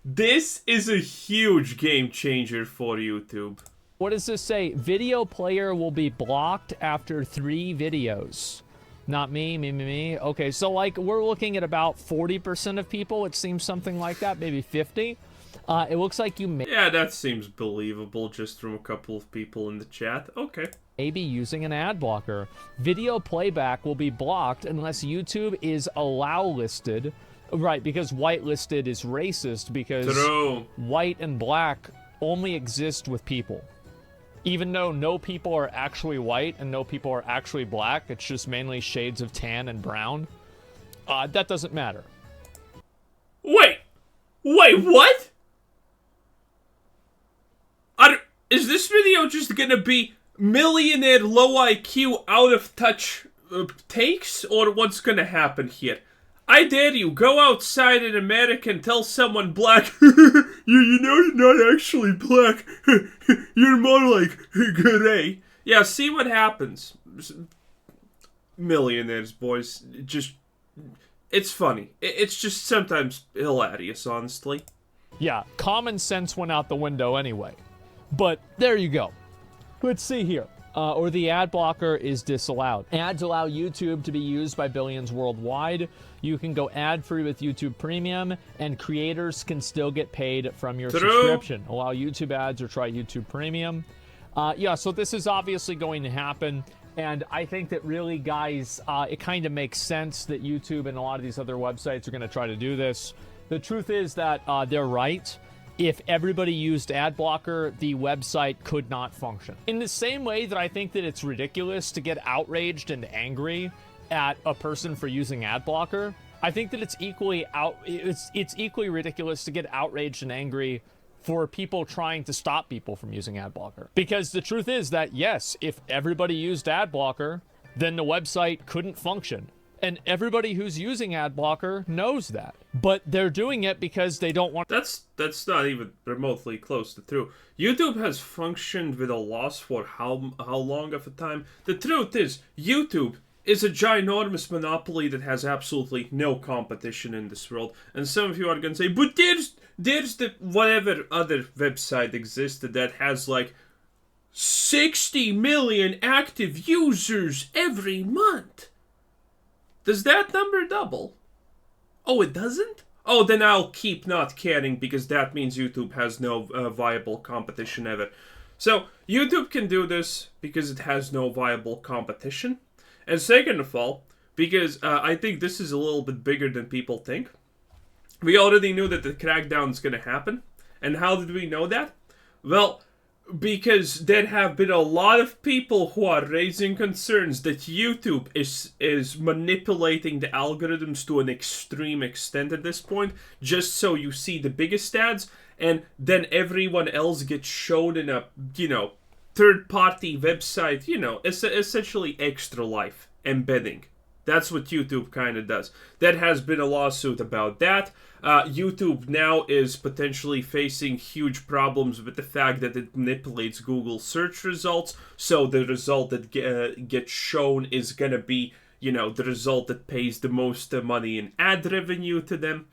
This is a huge game changer for YouTube. What does this say? Video player will be blocked after 3 videos. Not me. Okay, so like we're looking at about 40% of people. It seems something like that, maybe 50. It looks like you may Yeah, that seems believable just from a couple of people in the chat. Okay. be using an ad blocker. Video playback will be blocked unless YouTube is allow listed. Right, because whitelisted is racist because True. white and black only exist with people. Even though no people are actually white and no people are actually black, it's just mainly shades of tan and brown. That doesn't matter. Wait, what? Is this video just gonna be millionaire low IQ out of touch takes, or what's gonna happen here? I dare you, go outside in America and tell someone black, you know you're not actually black, you're more like gray. Yeah, see what happens. Millionaires, boys, it's funny. It's just sometimes hilarious, honestly. Yeah, common sense went out the window anyway. But there you go. Let's see here. Or the ad blocker is disallowed. Ads allow YouTube to be used by billions worldwide. You can go ad-free with YouTube Premium, and creators can still get paid from your subscription. Allow YouTube ads or try YouTube Premium. Yeah, so this is obviously going to happen. And I think that really, guys, it kind of makes sense that YouTube and a lot of these other websites are going to try to do this. The truth is that they're right. If everybody used ad blocker, the website could not function. In the same way that I think that it's ridiculous to get outraged and angry at a person for using ad blocker, I think that it's equally ridiculous to get outraged and angry for people trying to stop people from using ad blocker. Because the truth is that yes, if everybody used ad blocker, then the website couldn't function. And everybody who's using ad blocker knows that. But they're doing it because they don't want... That's not even remotely close to true. YouTube has functioned with a loss for how long of a time? The truth is, YouTube is a ginormous monopoly that has absolutely no competition in this world. And some of you are going to say, but there's the whatever other website existed that has like 60 million active users every month. Does that number double? Oh, it doesn't? Oh, then I'll keep not caring because that means YouTube has no viable competition ever. So, YouTube can do this because it has no viable competition. And second of all, because I think this is a little bit bigger than people think. We already knew that the crackdown is going to happen. And how did we know that? Well, because there have been a lot of people who are raising concerns that YouTube is manipulating the algorithms to an extreme extent at this point, just so you see the biggest ads, and then everyone else gets shown in a, third-party website, essentially extra life embedding. That's what YouTube kind of does. There has been a lawsuit about that. YouTube now is potentially facing huge problems with the fact that it manipulates Google search results. So the result that gets shown is going to be, the result that pays the most money in ad revenue to them.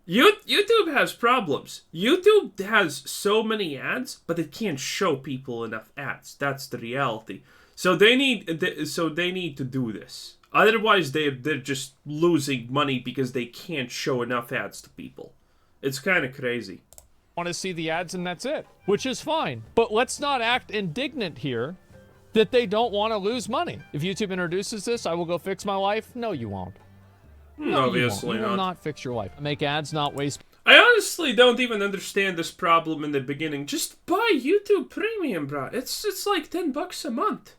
YouTube has problems. YouTube has so many ads, but it can't show people enough ads. That's the reality. So they need to do this. Otherwise, they're just losing money because they can't show enough ads to people. It's kind of crazy. Want to see the ads and that's it, which is fine. But let's not act indignant here that they don't want to lose money. If YouTube introduces this, I will go fix my life. No, you won't. No, obviously you will not fix your life. Make ads, not waste. I honestly don't even understand this problem in the beginning. Just buy YouTube Premium, bro. It's like $10 a month.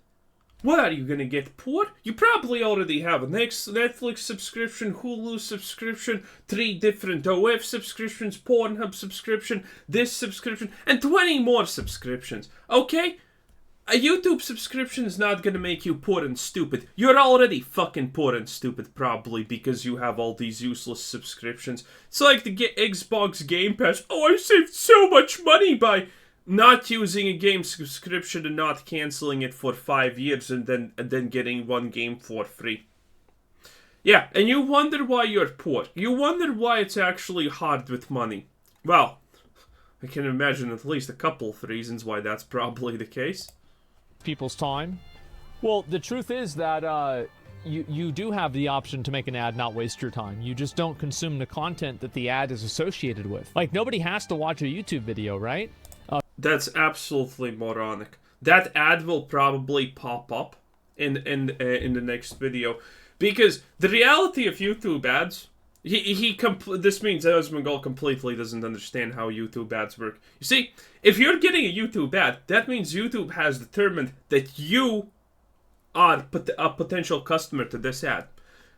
What are you gonna get, poor? You probably already have a Netflix subscription, Hulu subscription, 3 different OF subscriptions, Pornhub subscription, this subscription, and 20 more subscriptions, okay? A YouTube subscription is not gonna make you poor and stupid. You're already fucking poor and stupid, probably, because you have all these useless subscriptions. It's like the Xbox Game Pass. Oh, I saved so much money by not using a game subscription and not canceling it for 5 years and then getting one game for free. Yeah, and you wonder why you're poor. You wonder why it's actually hard with money. Well, I can imagine at least a couple of reasons why that's probably the case. People's time. Well, the truth is that you do have the option to make an ad not waste your time. You just don't consume the content that the ad is associated with. Like, nobody has to watch a YouTube video, right? That's absolutely moronic. That ad will probably pop up in the next video, because the reality of YouTube ads, this means Asmongold completely doesn't understand how YouTube ads work. You see, if you're getting a YouTube ad, that means YouTube has determined that you are a potential customer to this ad.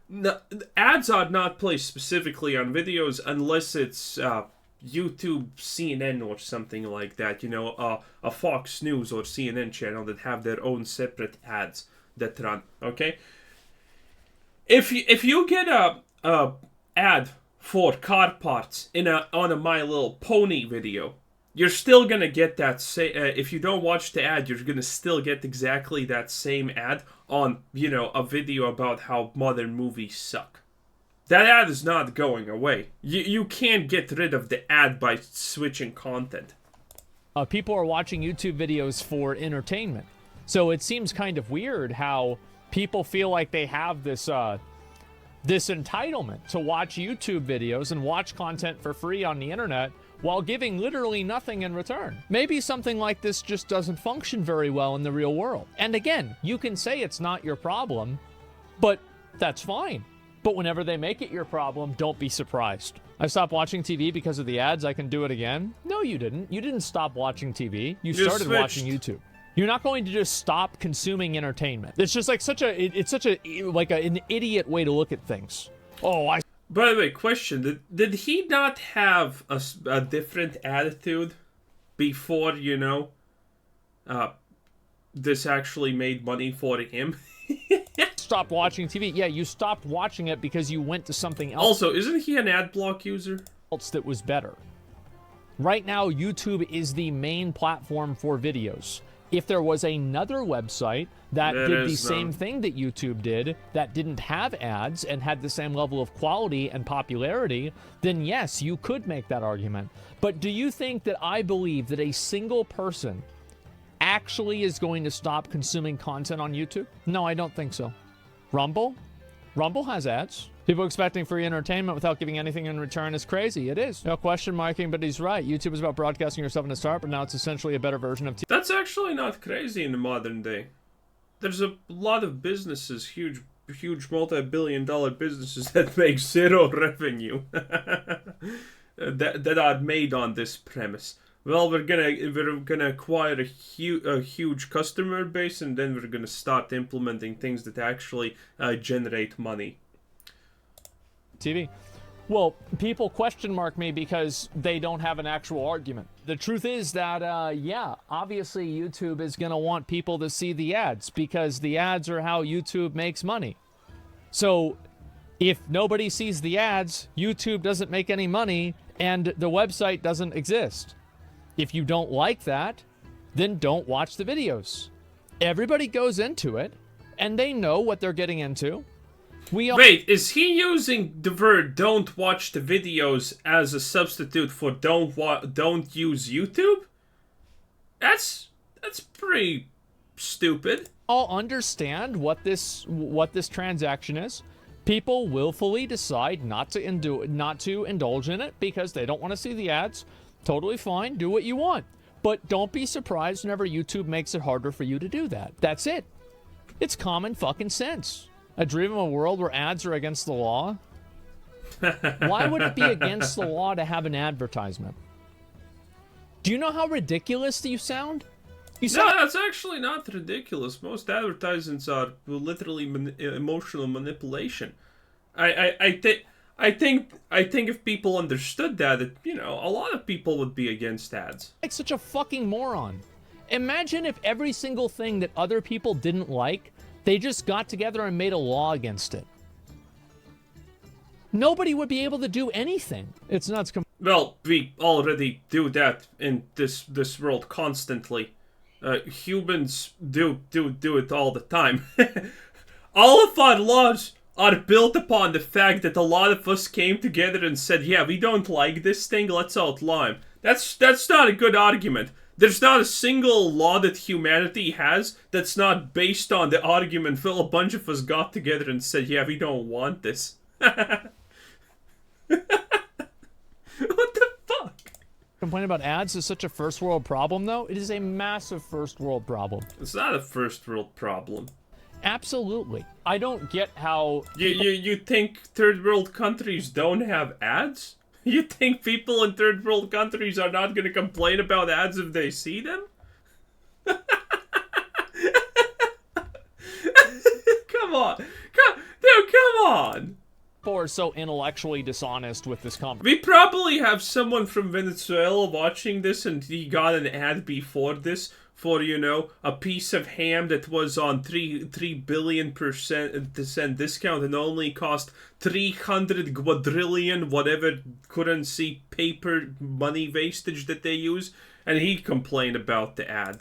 No, ads are not placed specifically on videos unless it's YouTube, CNN, or something like that. You know, a Fox News or CNN channel that have their own separate ads that run. Okay, if you get a ad for car parts on a My Little Pony video, you're still gonna get that if you don't watch the ad, you're gonna still get exactly that same ad on, you know, a video about how modern movies suck. That ad is not going away. You can't get rid of the ad by switching content. People are watching YouTube videos for entertainment. So it seems kind of weird how people feel like they have this this entitlement to watch YouTube videos and watch content for free on the internet while giving literally nothing in return. Maybe something like this just doesn't function very well in the real world. And again, you can say it's not your problem, but that's fine. But whenever they make it your problem, don't be surprised. I stopped watching TV because of the ads. I can do it again. No, you didn't. You didn't stop watching TV. You started watching YouTube. You're not going to just stop consuming entertainment. It's just like an idiot way to look at things. By the way, question, did he not have a different attitude before, you know, this actually made money for him? Stopped watching TV. Yeah, you stopped watching it because you went to something else. Also, isn't he an ad block user? That was better. Right now, YouTube is the main platform for videos. If there was another website that did the same thing that YouTube did, that didn't have ads and had the same level of quality and popularity, then yes, you could make that argument. But do you think that I believe that a single person actually is going to stop consuming content on YouTube? No, I don't think so. Rumble has ads. People expecting free entertainment without giving anything in return is crazy. It is. No question marking, but he's right. YouTube is about broadcasting yourself in the start, but now it's essentially a better version of TV. That's actually not crazy in the modern day. There's a lot of businesses, huge multi-billion-dollar businesses that make zero revenue that are made on this premise. Well, we're gonna acquire a huge customer base, and then we're gonna start implementing things that actually generate money. TV. Well, people question mark me because they don't have an actual argument. The truth is that, yeah, obviously YouTube is going to want people to see the ads because the ads are how YouTube makes money. So if nobody sees the ads, YouTube doesn't make any money and the website doesn't exist. If you don't like that, then don't watch the videos. Everybody goes into it and they know what they're getting into. Wait, is he using the word "don't watch the videos" as a substitute for don't use YouTube"? That's pretty stupid. I'll understand what this transaction is. People willfully decide not to indulge in it because they don't want to see the ads. Totally fine, do what you want. But don't be surprised whenever YouTube makes it harder for you to do that. That's it. It's common fucking sense. I dream of a world where ads are against the law. Why would it be against the law to have an advertisement? Do you know how ridiculous you sound? No, that's actually not ridiculous. Most advertisements are literally emotional manipulation. I think if people understood that, you know, a lot of people would be against ads. Like such a fucking moron. Imagine if every single thing that other people didn't like, they just got together and made a law against it. Nobody would be able to do anything. It's nuts. Well, we already do that in this world constantly. Humans do it all the time. All of our laws are built upon the fact that a lot of us came together and said, yeah, we don't like this thing, let's outlaw him. That's not a good argument. There's not a single law that humanity has that's not based on the argument Phil, a bunch of us got together and said, yeah, we don't want this. What the fuck? Complaining about ads is such a first world problem, though. It is a massive first world problem. It's not a first world problem. Absolutely. I don't get how... You think third world countries don't have ads? You think people in third world countries are not going to complain about ads if they see them? Come on. Dude, come on. People are so intellectually dishonest with this conversation. We probably have someone from Venezuela watching this and he got an ad before this for, you know, a piece of ham that was on 3 billion percent discount and only cost 300 quadrillion whatever currency paper money wastage that they use, and he complained about the ad.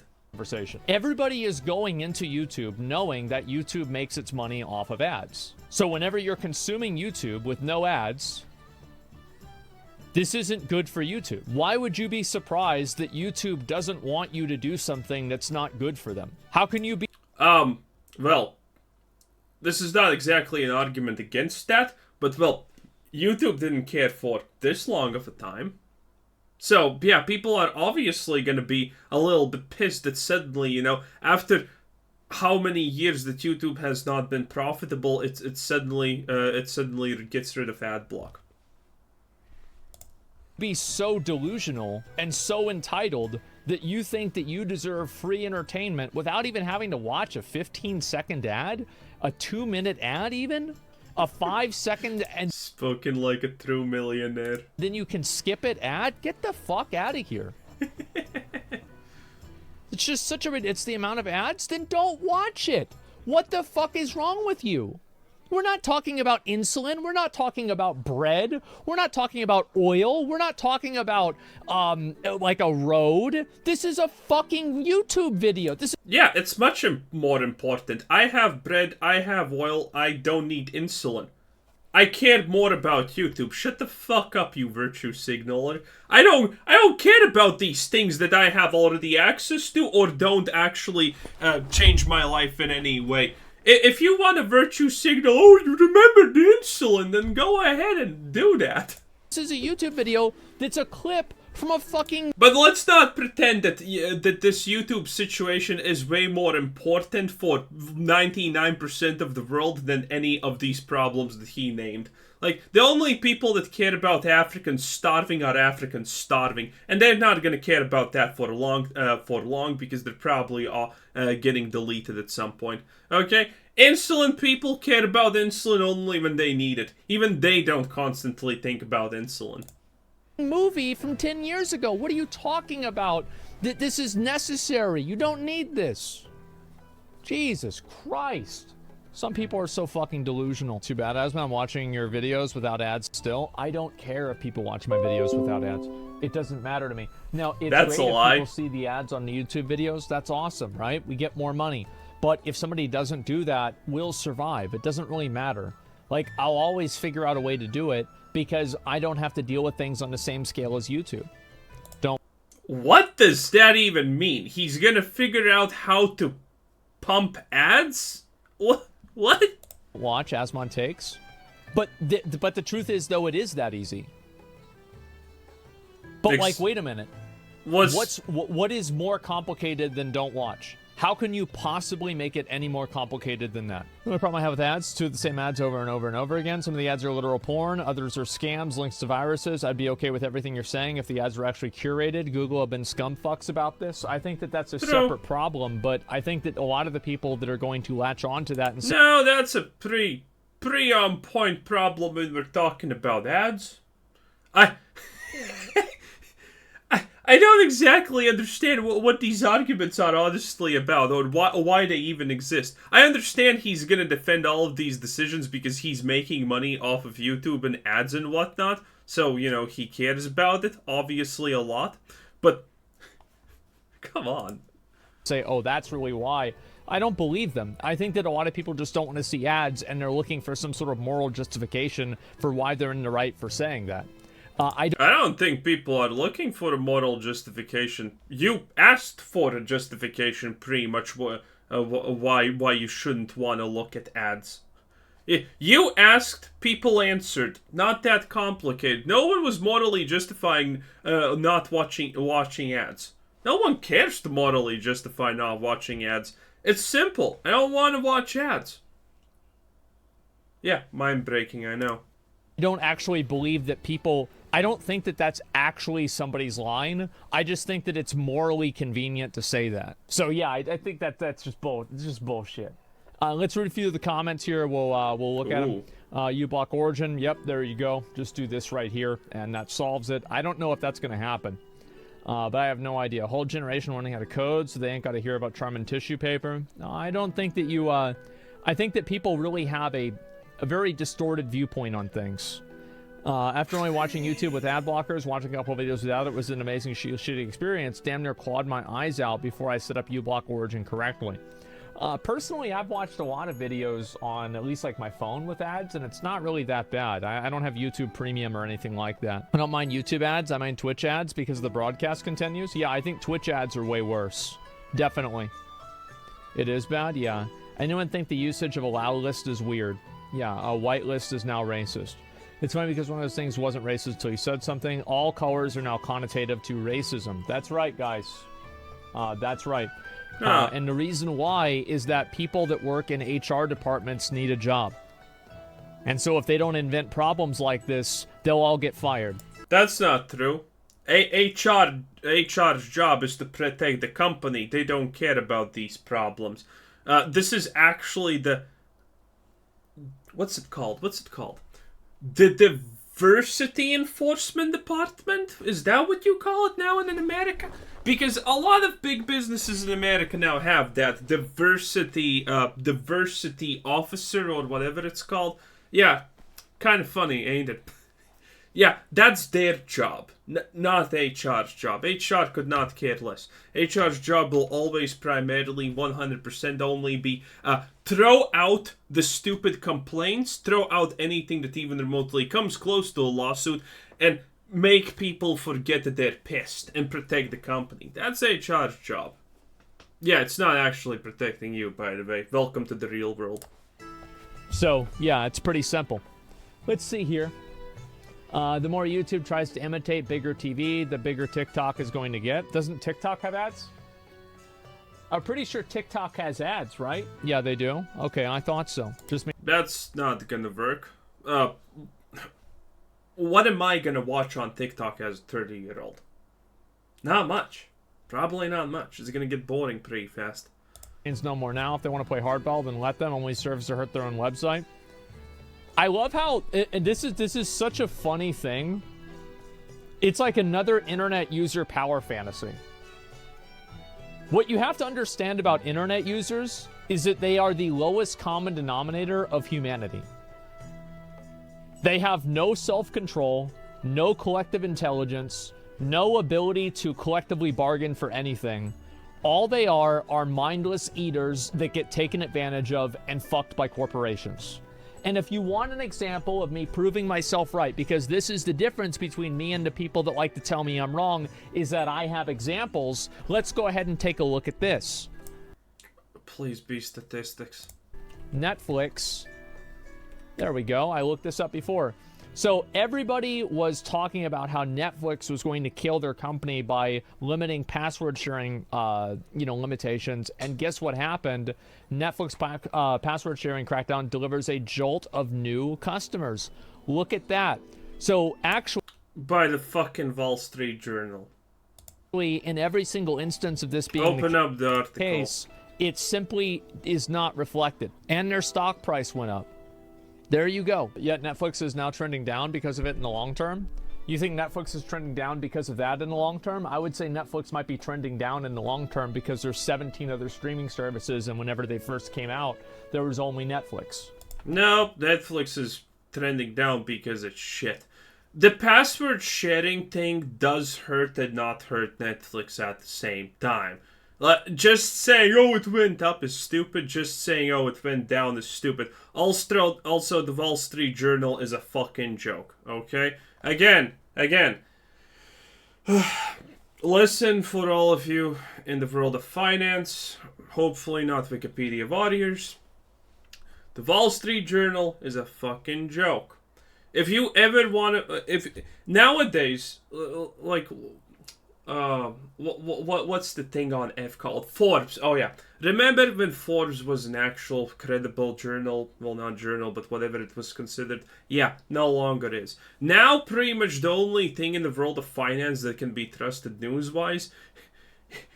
Everybody is going into YouTube knowing that YouTube makes its money off of ads. So whenever you're consuming YouTube with no ads, this isn't good for YouTube. Why would you be surprised that YouTube doesn't want you to do something that's not good for them? How can you be... Well, this is not exactly an argument against that, but, well, YouTube didn't care for this long of a time. So, yeah, people are obviously going to be a little bit pissed that suddenly, you know, after how many years that YouTube has not been profitable, it suddenly gets rid of ad block. Be so delusional and so entitled that you think that you deserve free entertainment without even having to watch a 15-second ad, a 2-minute ad even, a 5-second and... Spoken like a true millionaire. Then you can skip it ad? Get the fuck out of here. It's just such a... It's the amount of ads? Then don't watch it. What the fuck is wrong with you? We're not talking about insulin. We're not talking about bread. We're not talking about oil. We're not talking about, like a road. This is a fucking YouTube video. Yeah, it's much more important. I have bread. I have oil. I don't need insulin. I care more about YouTube. Shut the fuck up, you virtue signaler. I don't care about these things that I have already access to or don't actually change my life in any way. If you want a virtue signal, oh, you remember the insulin, then go ahead and do that. This is a YouTube video that's a clip from a fucking... But let's not pretend that that this YouTube situation is way more important for 99% of the world than any of these problems that he named. Like, the only people that care about Africans starving are Africans starving, and they're not gonna care about that for long because they're probably all getting deleted at some point. Okay? Insulin people care about insulin only when they need it. Even they don't constantly think about insulin. Movie from 10 years ago. What are you talking about? That this is necessary. You don't need this. Jesus Christ. Some people are so fucking delusional. Too bad, Asmon, I'm watching your videos without ads still. I don't care if people watch my videos without ads. It doesn't matter to me. Now, it's That's great a if lie. people see the ads on the YouTube videos. That's awesome, right? We get more money. But if somebody doesn't do that, we'll survive. It doesn't really matter. Like, I'll always figure out a way to do it because I don't have to deal with things on the same scale as YouTube. Don't. What does that even mean? He's gonna figure out how to pump ads? What? Watch Asmon Takes. But the truth is, though, it is that easy. But, like, wait a minute. What is more complicated than don't watch? How can you possibly make it any more complicated than that? The only problem I have with ads, two of the same ads over and over and over again. Some of the ads are literal porn. Others are scams, links to viruses. I'd be okay with everything you're saying if the ads were actually curated. Google have been scumfucks about this. I think that that's a separate problem, but I think that a lot of the people that are going to latch onto that and say... No, that's a pretty on point problem when we're talking about ads. I don't exactly understand what these arguments are honestly about, or why they even exist. I understand he's gonna defend all of these decisions because he's making money off of YouTube and ads and whatnot, so, you know, he cares about it, obviously a lot, but come on. Say, oh, that's really why I don't believe them. I think that a lot of people just don't want to see ads, and they're looking for some sort of moral justification for why they're in the right for saying that. I don't think people are looking for a moral justification. You asked for a justification, pretty much, why you shouldn't want to look at ads. You asked, people answered. Not that complicated. No one was morally justifying not watching ads. No one cares to morally justify not watching ads. It's simple. I don't want to watch ads. Yeah, mind breaking, I know. I don't actually believe that people... I don't think that that's actually somebody's line. I just think that it's morally convenient to say that. So yeah, I think that's just bullshit. Let's read a few of the comments here. We'll look at them. uBlock origin. Yep, there you go. Just do this right here, and that solves it. I don't know if that's going to happen, but I have no idea. Whole generation learning how to code, so they ain't got to hear about Charmin tissue paper. I don't think that you... I think that people really have a very distorted viewpoint on things. After only watching YouTube with ad blockers, watching a couple of videos without it was an amazing shitty experience. Damn near clawed my eyes out before I set up uBlock origin correctly. Personally, I've watched a lot of videos on at least like my phone with ads, and it's not really that bad. I don't have YouTube Premium or anything like that. I don't mind YouTube ads. I mind Twitch ads because the broadcast continues. Yeah, I think Twitch ads are way worse. Definitely. It is bad? Yeah. Anyone think the usage of allow list is weird? Yeah, a white list is now racist. It's funny because one of those things wasn't racist until you said something. All colors are now connotative to racism. That's right, guys. That's right. And the reason why is that people that work in HR departments need a job. And so if they don't invent problems like this, they'll all get fired. That's not true. HR's job is to protect the company. They don't care about these problems. This is actually the... What's it called? The Diversity Enforcement Department? Is that what you call it now in America? Because a lot of big businesses in America now have that diversity officer or whatever it's called. Yeah, kind of funny, ain't it? Yeah, that's their job, not HR's job. HR could not care less. HR's job will always primarily 100% only be throw out the stupid complaints, throw out anything that even remotely comes close to a lawsuit, and make people forget that they're pissed and protect the company. That's HR's job. Yeah, it's not actually protecting you, by the way. Welcome to the real world. So, yeah, it's pretty simple. Let's see here. The more YouTube tries to imitate bigger TV, the bigger TikTok is going to get. Doesn't TikTok have ads? I'm pretty sure TikTok has ads, right? Yeah, they do. Okay, I thought so. Just me. That's not gonna work. What am I gonna watch on TikTok as a 30-year-old? Not much. Probably not much. It's gonna get boring pretty fast. Means no more now. If they want to play hardball, then let them. Only serves to hurt their own website. I love how, and this is such a funny thing. It's like another internet user power fantasy. What you have to understand about internet users is that they are the lowest common denominator of humanity. They have no self-control, no collective intelligence, no ability to collectively bargain for anything. All they are mindless eaters that get taken advantage of and fucked by corporations. And if you want an example of me proving myself right, because this is the difference between me and the people that like to tell me I'm wrong, is that I have examples. Let's go ahead and take a look at this. Please be statistics. Netflix. There we go. I looked this up before. So everybody was talking about how Netflix was going to kill their company by limiting password sharing, limitations. And guess what happened? Netflix password sharing crackdown delivers a jolt of new customers. Look at that. So actually, by the fucking Wall Street Journal. In every single instance of this being Open up the article. Case, it simply is not reflected. And their stock price went up. There you go. Yet Netflix is now trending down because of it in the long term. You think Netflix is trending down because of that in the long term? I would say Netflix might be trending down in the long term because there's 17 other streaming services, and whenever they first came out, there was only Netflix. No, Netflix is trending down because it's shit. The password sharing thing does hurt and not hurt Netflix at the same time. Just saying, oh, it went up is stupid. Just saying, oh, it went down is stupid. Also, the Wall Street Journal is a fucking joke, okay? Again. Listen, for all of you in the world of finance, hopefully not Wikipedia warriors, the Wall Street Journal is a fucking joke. If you ever want to, nowadays, what's the thing on F called? Forbes. Oh yeah. Remember when Forbes was an actual credible journal? Well, not journal, but whatever it was considered. Yeah, no longer is. Now, pretty much the only thing in the world of finance that can be trusted news-wise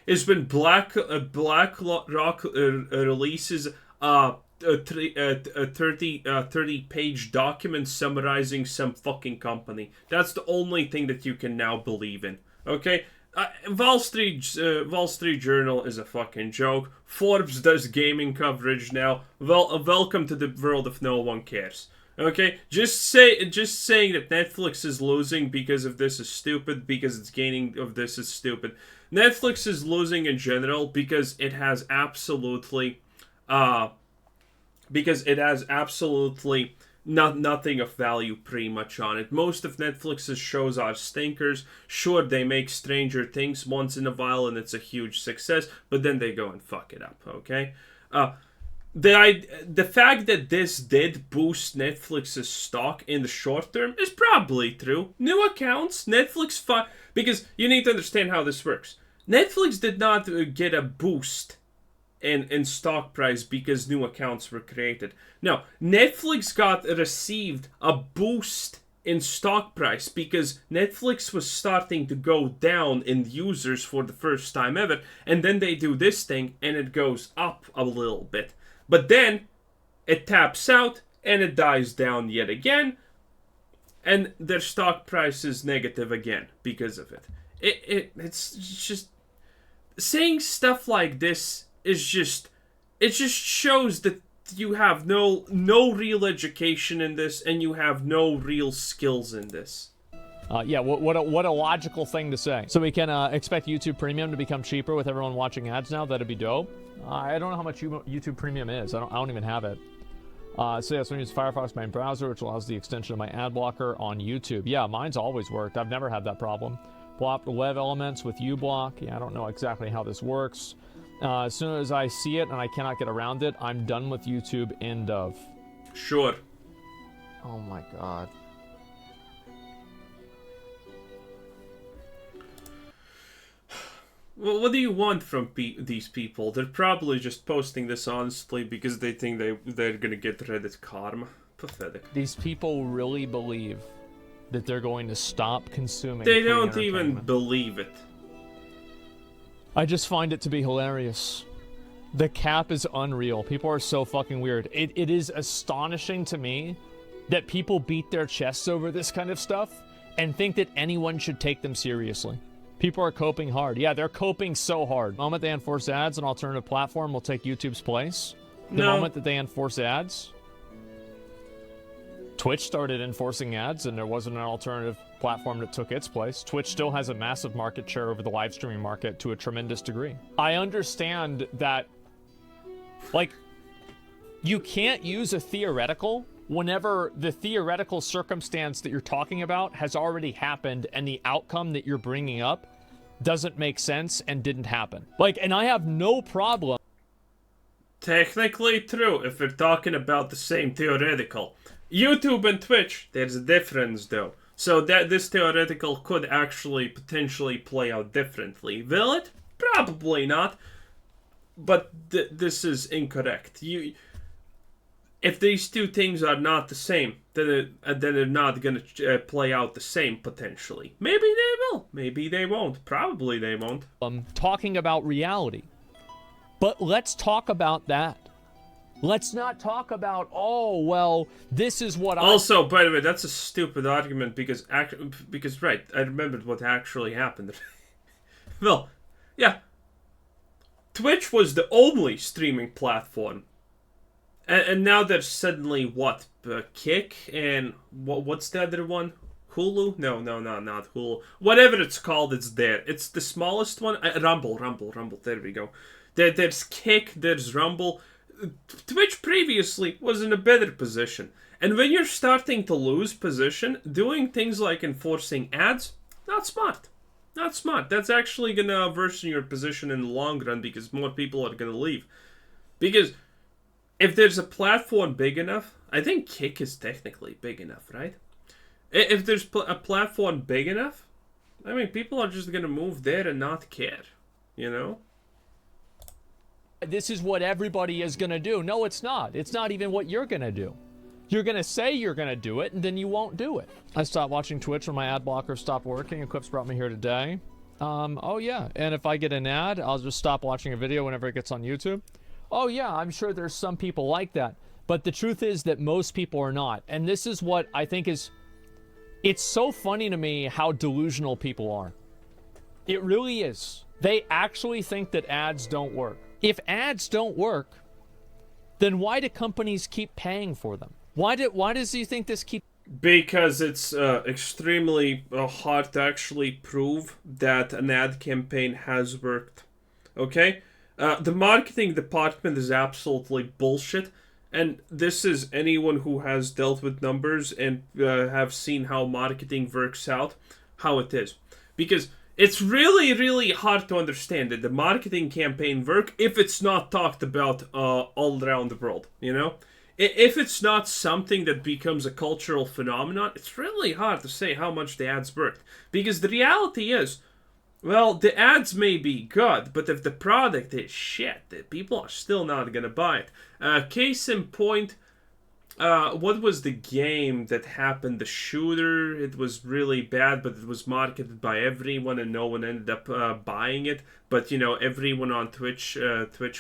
is when BlackRock releases a 30-page document summarizing some fucking company. That's the only thing that you can now believe in. Okay? Wall Street Journal is a fucking joke. Forbes does gaming coverage now. Welcome to the world of no one cares. Okay, just saying that Netflix is losing because of this is stupid. Because it's gaining of this is stupid. Netflix is losing in general because it has absolutely, nothing of value pretty much on it. Most of Netflix's shows are stinkers. Sure, they make Stranger Things once in a while and it's a huge success, but then they go and fuck it up, okay? The fact that this did boost Netflix's stock in the short term is probably true. New accounts, because you need to understand how this works. Netflix did not get a boost in stock price because new accounts were created. No, Netflix received a boost in stock price because Netflix was starting to go down in users for the first time ever, and then they do this thing and it goes up a little bit. But then it taps out and it dies down yet again, and their stock price is negative again because of it. It's just saying stuff like this it just shows that you have no real education in this and you have no real skills in this. Yeah, what a logical thing to say. So we can expect YouTube Premium to become cheaper with everyone watching ads now. That'd be dope. I don't know how much YouTube Premium is. I don't even have it. So yeah, so I use Firefox main browser, which allows the extension of my ad blocker on YouTube. Yeah, mine's always worked. I've never had that problem. Plop the web elements with uBlock. Yeah, I don't know exactly how this works. As soon as I see it and I cannot get around it, I'm done with YouTube. End of. Sure. Oh my god. Well, what do you want from these people? They're probably just posting this honestly because they think they're gonna get Reddit karma. Pathetic. These people really believe that they're going to stop consuming. They don't even believe it. I just find it to be hilarious. The cap is unreal. People are so fucking weird. It is astonishing to me that people beat their chests over this kind of stuff and think that anyone should take them seriously. People are coping hard. Yeah, they're coping so hard. The moment they enforce ads, an alternative platform will take YouTube's place. The moment that they enforce ads, Twitch started enforcing ads and there wasn't an alternative platform that took its place. Twitch still has a massive market share over the live streaming market to a tremendous degree. I understand that, like, you can't use a theoretical whenever the theoretical circumstance that you're talking about has already happened and the outcome that you're bringing up doesn't make sense and didn't happen. Like, and I have no problem. Technically true if we're talking about the same theoretical. YouTube and Twitch, there's a difference though. So that this theoretical could actually potentially play out differently. Will it? Probably not. But this is incorrect. If these two things are not the same, then they're not going to play out the same potentially. Maybe they will. Maybe they won't. Probably they won't. Talking about reality. But let's talk about that. Let's not talk about, oh, well, this is what Also, by the way, that's a stupid argument because right, I remembered what actually happened. Well, yeah. Twitch was the only streaming platform. And now there's suddenly, what, Kick and what's the other one? Hulu? No, not Hulu. Whatever it's called, it's there. It's the smallest one. Rumble. There we go. There's Kick, there's Rumble. Twitch previously was in a better position. And when you're starting to lose position, doing things like enforcing ads, not smart. Not smart. That's actually going to worsen your position in the long run because more people are going to leave. Because if there's a platform big enough, I think Kick is technically big enough, right? If there's a platform big enough, I mean, people are just going to move there and not care, you know? This is what everybody is going to do. No, it's not. It's not even what you're going to do. You're going to say you're going to do it, and then you won't do it. I stopped watching Twitch when my ad blocker stopped working. Eclipse brought me here today. Oh, yeah. And if I get an ad, I'll just stop watching a video whenever it gets on YouTube. Oh, yeah, I'm sure there's some people like that. But the truth is that most people are not. And this is what I think is... It's so funny to me how delusional people are. It really is. They actually think that ads don't work. If ads don't work, then why do companies keep paying for them? Why does he think this keep... Because it's extremely hard to actually prove that an ad campaign has worked. Okay? The marketing department is absolutely bullshit. And this is anyone who has dealt with numbers and have seen how marketing works out, how it is. Because it's really, really hard to understand that the marketing campaign work if it's not talked about all around the world, you know? If it's not something that becomes a cultural phenomenon, it's really hard to say how much the ads worked. Because the reality is, well, the ads may be good, but if the product is shit, the people are still not going to buy it. Case in point, what was the game that happened? The shooter, it was really bad, but it was marketed by everyone and no one ended up buying it. But, you know, everyone on Twitch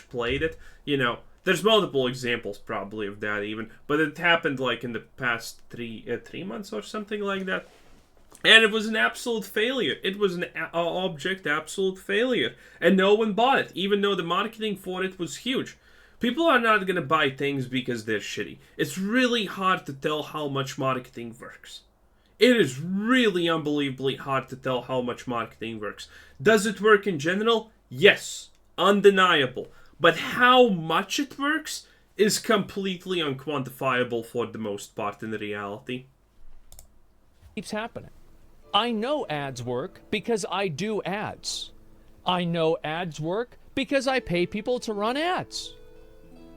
played it, you know. There's multiple examples probably of that even, but it happened like in the past three months or something like that. And it was an absolute failure. It was an object absolute failure. And no one bought it, even though the marketing for it was huge. People are not going to buy things because they're shitty. It's really hard to tell how much marketing works. It is really unbelievably hard to tell how much marketing works. Does it work in general? Yes. Undeniable. But how much it works is completely unquantifiable for the most part in reality. Keeps happening. I know ads work because I do ads. I know ads work because I pay people to run ads.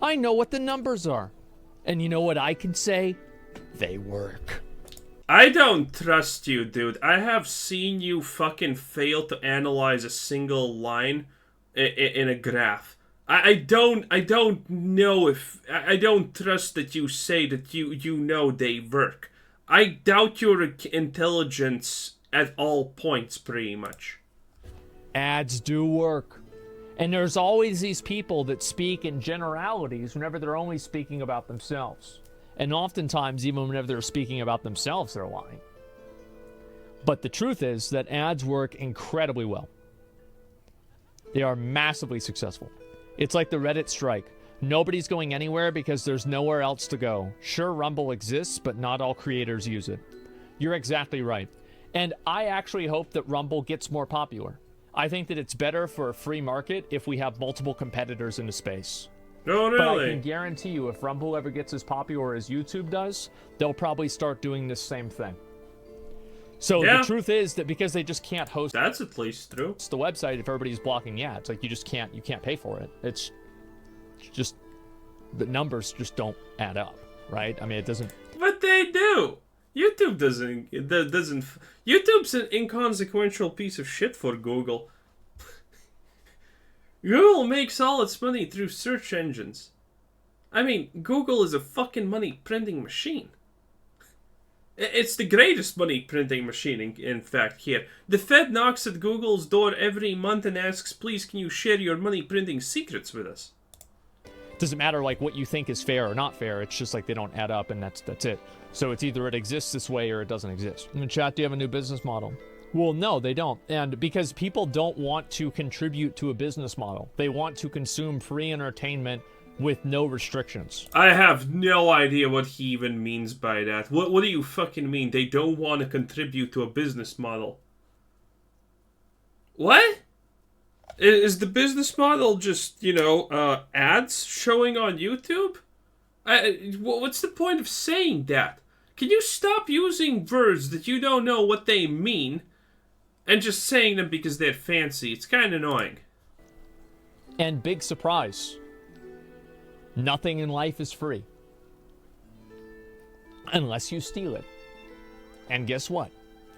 I know what the numbers are. And you know what I can say? They work. I don't trust you, dude. I have seen you fucking fail to analyze a single line in a graph. I don't know if... I don't trust that you say that you know they work. I doubt your intelligence at all points, pretty much. Ads do work. And there's always these people that speak in generalities whenever they're only speaking about themselves. And oftentimes, even whenever they're speaking about themselves, they're lying. But the truth is that ads work incredibly well. They are massively successful. It's like the Reddit strike. Nobody's going anywhere because there's nowhere else to go. Sure, Rumble exists, but not all creators use it. You're exactly right. And I actually hope that Rumble gets more popular. I think that it's better for a free market if we have multiple competitors in the space. Oh, really? But I can guarantee you, if Rumble ever gets as popular as YouTube does, they'll probably start doing this same thing. So the truth is that because they just can't host... That's at least true. It's the website if everybody's blocking ads. Like, you can't pay for it. It's just... The numbers just don't add up, right? I mean, it doesn't... But they do! YouTube doesn't... YouTube's an inconsequential piece of shit for Google. Google makes all its money through search engines. I mean, Google is a fucking money printing machine. It's the greatest money printing machine, in fact, here. The Fed knocks at Google's door every month and asks, please, can you share your money printing secrets with us? Doesn't matter, like, what you think is fair or not fair. It's just, like, they don't add up, and that's it. So it's either it exists this way or it doesn't exist. In the chat, do you have a new business model? Well, no, they don't. And because people don't want to contribute to a business model. They want to consume free entertainment with no restrictions. I have no idea what he even means by that. What do you fucking mean? They don't want to contribute to a business model. What? Is the business model just, ads showing on YouTube? What's the point of saying that? Can you stop using words that you don't know what they mean and just saying them because they're fancy? It's kind of annoying. And big surprise, nothing in life is free. Unless you steal it. And guess what?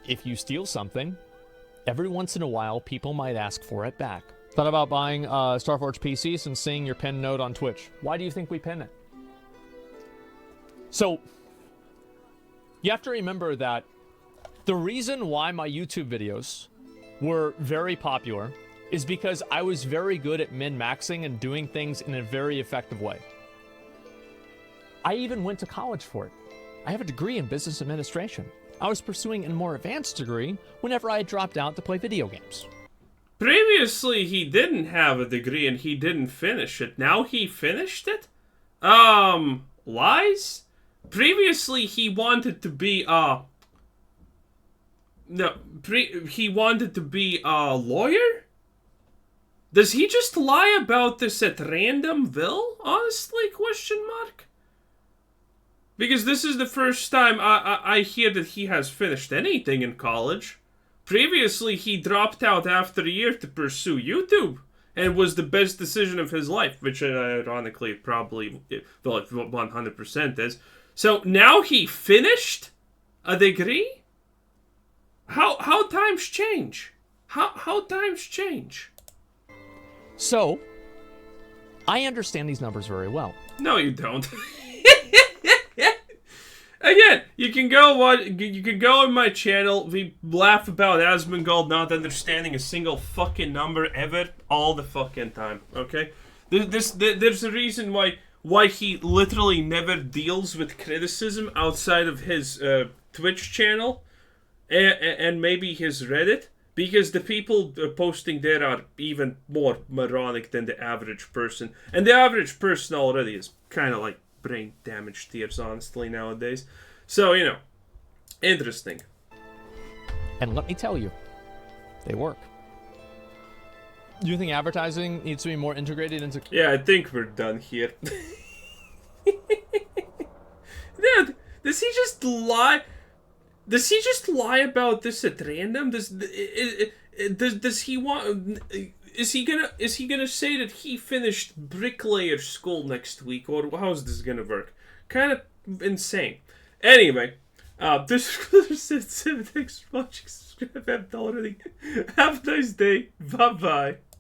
If you steal something, every once in a while, people might ask for it back. Thought about buying Starforge PCs and seeing your pin node on Twitch. Why do you think we pin it? So, you have to remember that the reason why my YouTube videos were very popular is because I was very good at min-maxing and doing things in a very effective way. I even went to college for it. I have a degree in business administration. I was pursuing a more advanced degree whenever I dropped out to play video games. Previously, he didn't have a degree and he didn't finish it. Now he finished it? Lies? Previously, he wanted to be, he wanted to be a lawyer? Does he just lie about this at random will? Honestly, question mark? Because this is the first time I hear that he has finished anything in college. Previously, he dropped out after a year to pursue YouTube. And it was the best decision of his life. Which, ironically, probably, well, 100% is. So, now he finished a degree? How times change? How times change? So, I understand these numbers very well. No, you don't. Again, you can go on my channel. We laugh about Asmongold not understanding a single fucking number ever, all the fucking time. Okay, there's a reason why he literally never deals with criticism outside of his Twitch channel and maybe his Reddit, because the people posting there are even more moronic than the average person, and the average person already is kind of like brain damage tiers, honestly, nowadays. So, interesting. And let me tell you, they work. Do you think advertising needs to be more integrated into... Yeah, I think we're done here. Dude, does he just lie? Does he just lie about this at random? Does he want... Is he gonna say that he finished bricklayer school next week, or how's this gonna work? Kind of insane. Anyway, this was it. Thanks for watching. Subscribe if you haven't already. Have a nice day. Bye bye.